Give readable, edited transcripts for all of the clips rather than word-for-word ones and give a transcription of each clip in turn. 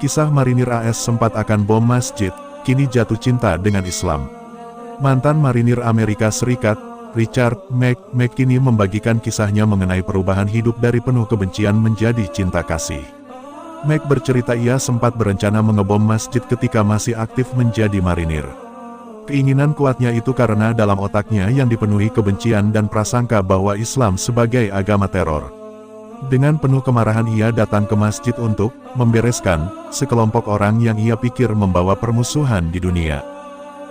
Kisah marinir AS sempat akan bom masjid, kini jatuh cinta dengan Islam. Mantan marinir Amerika Serikat, Richard McKinney membagikan kisahnya mengenai perubahan hidup dari penuh kebencian menjadi cinta kasih. Mac bercerita ia sempat berencana mengebom masjid ketika masih aktif menjadi marinir. Keinginan kuatnya itu karena dalam otaknya yang dipenuhi kebencian dan prasangka bahwa Islam sebagai agama teror. Dengan penuh kemarahan ia datang ke masjid untuk membereskan sekelompok orang yang ia pikir membawa permusuhan di dunia.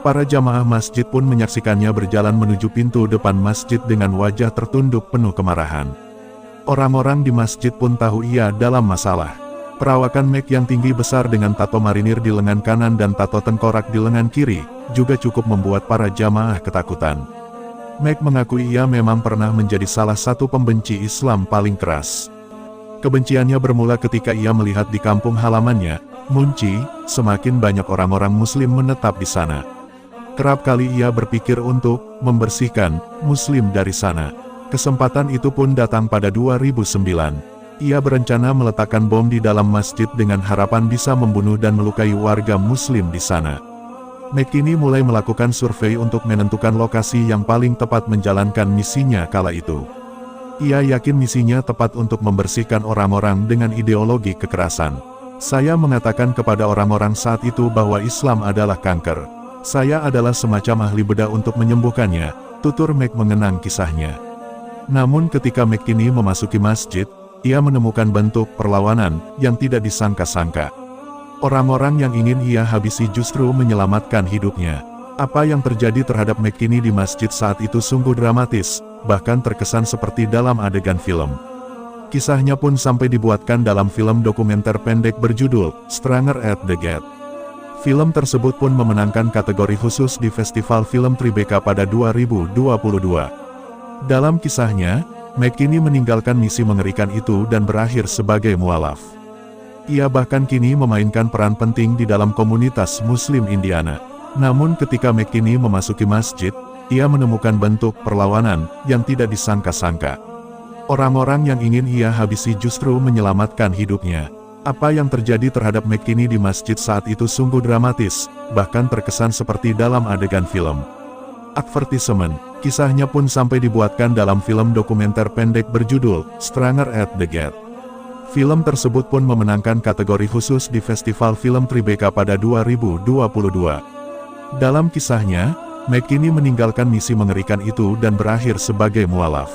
Para jamaah masjid pun menyaksikannya berjalan menuju pintu depan masjid dengan wajah tertunduk penuh kemarahan. Orang-orang di masjid pun tahu ia dalam masalah. Perawakan Mac yang tinggi besar dengan tato marinir di lengan kanan dan tato tengkorak di lengan kiri, juga cukup membuat para jamaah ketakutan. Mac mengakui ia memang pernah menjadi salah satu pembenci Islam paling keras. Kebenciannya bermula ketika ia melihat di kampung halamannya, Munci, semakin banyak orang-orang Muslim menetap di sana. Kerap kali ia berpikir untuk membersihkan Muslim dari sana. Kesempatan itu pun datang pada 2009. Ia berencana meletakkan bom di dalam masjid dengan harapan bisa membunuh dan melukai warga Muslim di sana. McKinney mulai melakukan survei untuk menentukan lokasi yang paling tepat menjalankan misinya kala itu. Ia yakin misinya tepat untuk membersihkan orang-orang dengan ideologi kekerasan. Saya mengatakan kepada orang-orang saat itu bahwa Islam adalah kanker. Saya adalah semacam ahli bedah untuk menyembuhkannya, tutur Mac mengenang kisahnya. Namun ketika McKinney memasuki masjid, ia menemukan bentuk perlawanan yang tidak disangka-sangka. Orang-orang yang ingin ia habisi justru menyelamatkan hidupnya. Apa yang terjadi terhadap McKinney di masjid saat itu sungguh dramatis, bahkan terkesan seperti dalam adegan film. Kisahnya pun sampai dibuatkan dalam film dokumenter pendek berjudul Stranger at the Gate. Film tersebut pun memenangkan kategori khusus di Festival Film Tribeca pada 2022. Dalam kisahnya, McKinney meninggalkan misi mengerikan itu dan berakhir sebagai mualaf. Ia bahkan kini memainkan peran penting di dalam komunitas Muslim Indiana. Namun ketika McKinney memasuki masjid, ia menemukan bentuk perlawanan yang tidak disangka-sangka. Orang-orang yang ingin ia habisi justru menyelamatkan hidupnya. Apa yang terjadi terhadap McKinney di masjid saat itu sungguh dramatis, bahkan terkesan seperti dalam adegan film. Advertisement, kisahnya pun sampai dibuatkan dalam film dokumenter pendek berjudul Stranger at the Gate. Film tersebut pun memenangkan kategori khusus di Festival Film Tribeca pada 2022. Dalam kisahnya, McKinney meninggalkan misi mengerikan itu dan berakhir sebagai mualaf.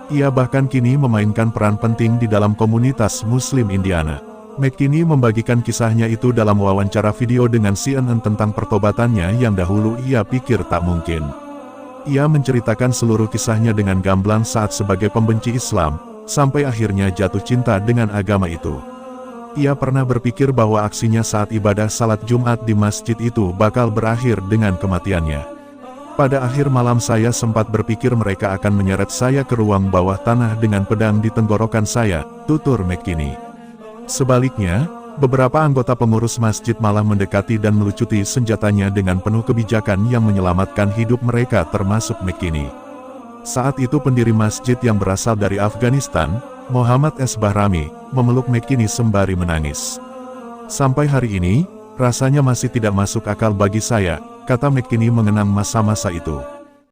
Ia bahkan kini memainkan peran penting di dalam komunitas Muslim Indiana. McKinney membagikan kisahnya itu dalam wawancara video dengan CNN tentang pertobatannya yang dahulu ia pikir tak mungkin. Ia menceritakan seluruh kisahnya dengan gamblang saat sebagai pembenci Islam, sampai akhirnya jatuh cinta dengan agama itu. Ia pernah berpikir bahwa aksinya saat ibadah salat Jumat di masjid itu bakal berakhir dengan kematiannya. Pada akhir malam saya sempat berpikir mereka akan menyeret saya ke ruang bawah tanah dengan pedang di tenggorokan saya, tutur McKinney. Sebaliknya, beberapa anggota pengurus masjid malah mendekati dan melucuti senjatanya dengan penuh kebijakan yang menyelamatkan hidup mereka termasuk McKinney. Saat itu pendiri masjid yang berasal dari Afghanistan, Muhammad S. Bahrami, memeluk McKinney sembari menangis. Sampai hari ini, rasanya masih tidak masuk akal bagi saya, kata McKinney mengenang masa-masa itu.